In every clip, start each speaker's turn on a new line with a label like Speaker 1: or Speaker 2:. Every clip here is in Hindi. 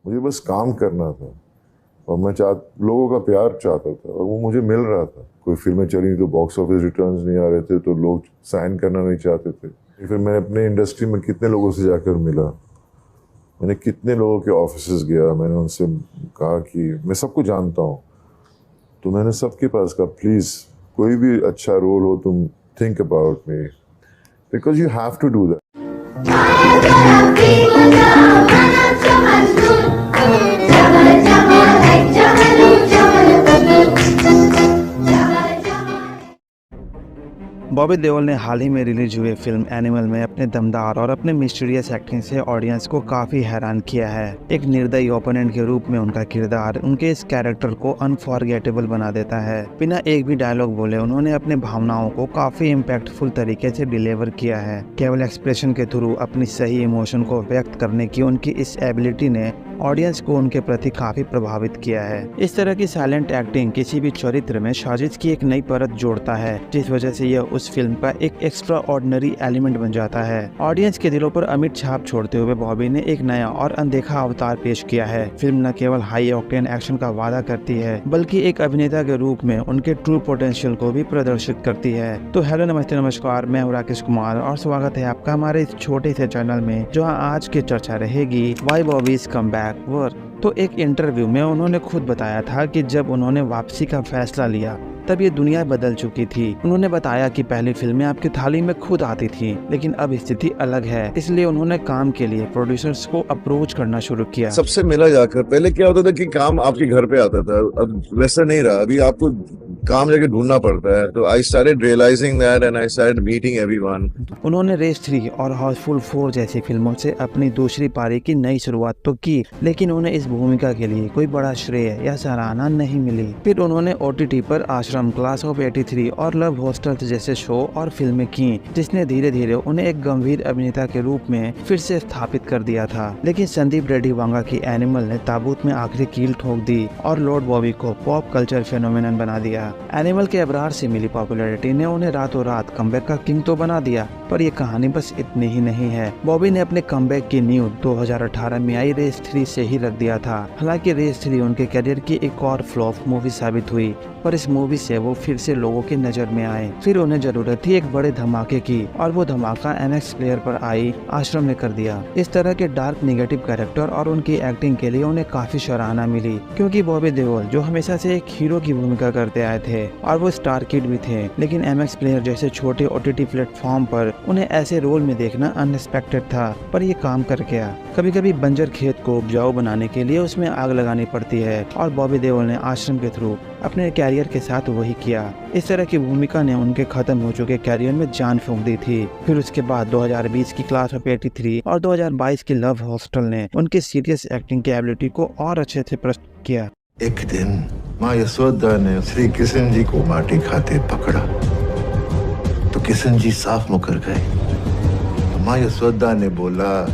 Speaker 1: मुझे बस काम करना था और मैं लोगों का प्यार चाहता था और वो मुझे मिल रहा था। कोई फिल्में चली तो बॉक्स ऑफिस रिटर्न्स नहीं आ रहे थे तो लोग साइन करना नहीं चाहते थे। फिर मैं अपने इंडस्ट्री में कितने लोगों से जाकर मिला, मैंने कितने लोगों के ऑफिसेज गया, मैंने उनसे कहा कि मैं सबको जानता हूँ। तो मैंने सबके पास कहा प्लीज़ कोई भी अच्छा रोल हो तुम think about me, because you have to do that.
Speaker 2: Bobby Deol ने हाल ही में रिलीज हुए फिल्म एनिमल में अपने दमदार और अपने मिस्टीरियस एक्टिंग से ऑडियंस को काफी हैरान किया है। एक निर्दयी ओपोनेंट के रूप में उनका किरदार उनके इस कैरेक्टर को अनफॉरगेटेबल बना देता है। बिना एक भी डायलॉग बोले उन्होंने अपने भावनाओं को काफी इम्पैक्टफुल तरीके से डिलीवर किया है। केवल एक्सप्रेशन के थ्रू अपनी सही इमोशन को व्यक्त करने की उनकी इस एबिलिटी ने ऑडियंस को उनके प्रति काफी प्रभावित किया है। इस तरह की साइलेंट एक्टिंग किसी भी चरित्र में साजिश की एक नई परत जोड़ता है, जिस वजह से यह उस फिल्म का एक एक्स्ट्रा ऑर्डिनरी एलिमेंट बन जाता है। ऑडियंस के दिलों पर अमिट छाप छोड़ते हुए बॉबी ने एक नया और अनदेखा अवतार पेश किया है। फिल्म न केवल हाई ऑक्टेन एक्शन का वादा करती है, बल्कि एक अभिनेता के रूप में उनके ट्रू पोटेंशियल को भी प्रदर्शित करती है। तो हेलो नमस्ते नमस्कार, मैं हूं राकेश कुमार और स्वागत है आपका हमारे इस छोटे से चैनल में, जहां आज की चर्चा रहेगी why Bobby is come back work. तो एक इंटरव्यू में उन्होंने खुद बताया था कि जब उन्होंने वापसी का फैसला लिया तब ये दुनिया बदल चुकी थी। उन्होंने बताया कि पहली फिल्में आपकी थाली में खुद आती थी, लेकिन अब स्थिति अलग है। इसलिए उन्होंने काम के लिए प्रोड्यूसर्स को अप्रोच करना शुरू किया।
Speaker 3: सबसे मिला जाकर, पहले क्या होता था कि काम आपके घर पे आता था, अब वैसा नहीं रहा। अभी आपको काम जाके ढूंढना पड़ता है। तो I started realizing that and I started meeting everyone.
Speaker 2: उन्होंने रेस 3 और हाउसफुल 4 जैसी फिल्मों से अपनी दूसरी पारी की नई शुरुआत तो की, लेकिन उन्हें इस भूमिका के लिए कोई बड़ा श्रेय या सराहना नहीं मिली। फिर उन्होंने OTT पर आश्रम, क्लास ऑफ 83 और लव हॉस्टल्स जैसे शो और फिल्में की, जिसने धीरे धीरे उन्हें एक गंभीर अभिनेता के रूप में फिर से स्थापित कर दिया था। लेकिन संदीप रेड्डी वांगा की एनिमल ने ताबूत में आखिरी कील ठोक दी और लॉर्ड बॉबी को पॉप कल्चर फेनोमेनन बना दिया। एनिमल के अबरार से मिली पॉपुलैरिटी ने उन्हें रातों रात कमबैक का किंग तो बना दिया, पर ये कहानी बस इतनी ही नहीं है। बॉबी ने अपने कमबैक की नींव 2018 में आई रेस 3 से ही रख दिया था। हालांकि रेस 3 उनके करियर की एक और फ्लॉप मूवी साबित हुई, पर इस मूवी से वो फिर से लोगों की नजर में आए। फिर उन्हें जरूरत थी एक बड़े धमाके की, और वो धमाका MX प्लेयर पर आई आश्रम ने कर दिया। इस तरह के डार्क नेगेटिव कैरेक्टर और उनकी एक्टिंग के लिए उन्हें काफी सराहना मिली, क्योंकि बॉबी देओल जो हमेशा से एक हीरो की भूमिका करते आए थे और वो स्टार किड भी थे, लेकिन MX प्लेयर जैसे छोटे OTT प्लेटफॉर्म पर उन्हें ऐसे रोल में देखना अनएक्सपेक्टेड था। पर ये काम कर गया। कभी कभी बंजर खेत को उपजाऊ बनाने के लिए उसमें आग लगानी पड़ती है, और बॉबी देओल ने आश्रम के थ्रू अपने कैरियर के साथ वही किया। इस तरह की भूमिका ने उनके खत्म हो चुके कैरियर में जान फूंक दी थी। फिर उसके बाद 2020 की क्लास ऑफ 83 और 2022 की लव हॉस्टल ने उनके सीरियस एक्टिंग की एबिलिटी को और अच्छे से प्रस्तुत किया।
Speaker 4: एक दिन माँ यशोदा ने श्री कृष्ण जी को माटी खाते पकड़ा तो कृष्ण जी साफ मुकर गए। माँ यशोदा ने बोला,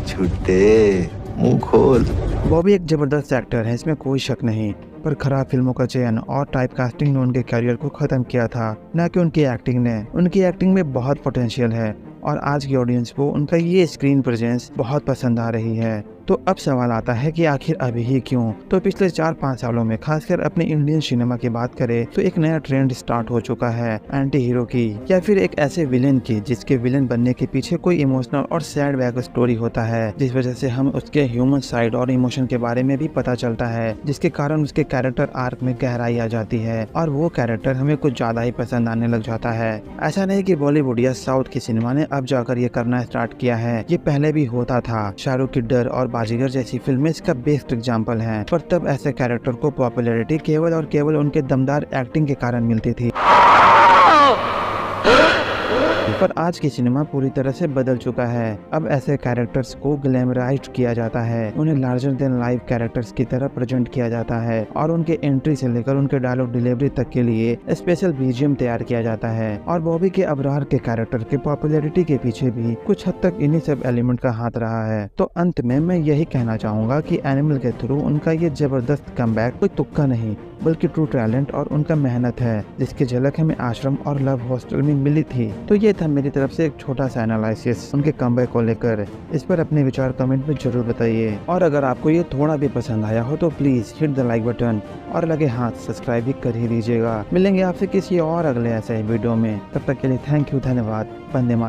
Speaker 4: छुट्टे मुंह खोल।
Speaker 2: बॉबी एक जबरदस्त एक्टर है, इसमें कोई शक नहीं, पर खराब फिल्मों का चयन और टाइपकास्टिंग ने उनके करियर को खत्म किया था, न कि उनकी एक्टिंग ने। उनकी एक्टिंग में बहुत पोटेंशियल है और आज की ऑडियंस को उनका ये स्क्रीन प्रेजेंस बहुत पसंद आ रही है। तो अब सवाल आता है कि आखिर अभी ही क्यों? तो पिछले 4-5 सालों में, खासकर अपने इंडियन सिनेमा की बात करें तो एक नया ट्रेंड स्टार्ट हो चुका है एंटी हीरो की, या फिर एक ऐसे विलेन की जिसके विलेन बनने के पीछे कोई इमोशनल और सैड बैक स्टोरी होता है, जिस वजह से हम उसके ह्यूमन साइड और इमोशन के बारे में भी पता चलता है, जिसके कारण उसके कैरेक्टर आर्क में गहराई आ जाती है और वो कैरेक्टर हमें कुछ ज्यादा ही पसंद आने लग जाता है। ऐसा नहीं कि बॉलीवुड या साउथ की सिनेमा ने अब जाकर ये करना स्टार्ट किया है, ये पहले भी होता था। शाहरुख की डर और बाजीगर जैसी फिल्में इसका बेस्ट एग्जाम्पल हैं, पर तब ऐसे कैरेक्टर को पॉपुलैरिटी केवल और केवल उनके दमदार एक्टिंग के कारण मिलती थी। पर आज की सिनेमा पूरी तरह से बदल चुका है। अब ऐसे कैरेक्टर्स को ग्लैमराइज्ड किया जाता है, उन्हें लार्जर देन लाइफ कैरेक्टर्स की तरह प्रेजेंट किया जाता है, और उनके एंट्री से लेकर उनके डायलॉग डिलीवरी तक के लिए स्पेशल BGM तैयार किया जाता है। और बॉबी के अबरार के कैरेक्टर के पॉपुलैरिटी के पीछे भी कुछ हद तक इन्हीं सब एलिमेंट का हाथ रहा है। तो अंत में मैं यही कहना चाहूंगा कि एनिमल के थ्रू उनका ये जबरदस्त कमबैक कोई तुक्का नहीं, बल्कि ट्रू टैलेंट और उनका मेहनत है, जिसकी झलक हमें आश्रम और लव हॉस्टल में मिली थी। तो ये था मेरी तरफ से एक छोटा सा एनालिसिस उनके कमबैक को लेकर। इस पर अपने विचार कमेंट में जरूर बताइए, और अगर आपको ये थोड़ा भी पसंद आया हो तो please hit the like button और लगे हाथ सब्सक्राइब भी कर ही लीजिएगा। मिलेंगे आपसे किसी और अगले ऐसे वीडियो में, तब तक के लिए थैंक यू, धन्यवाद, वंदे मातरम।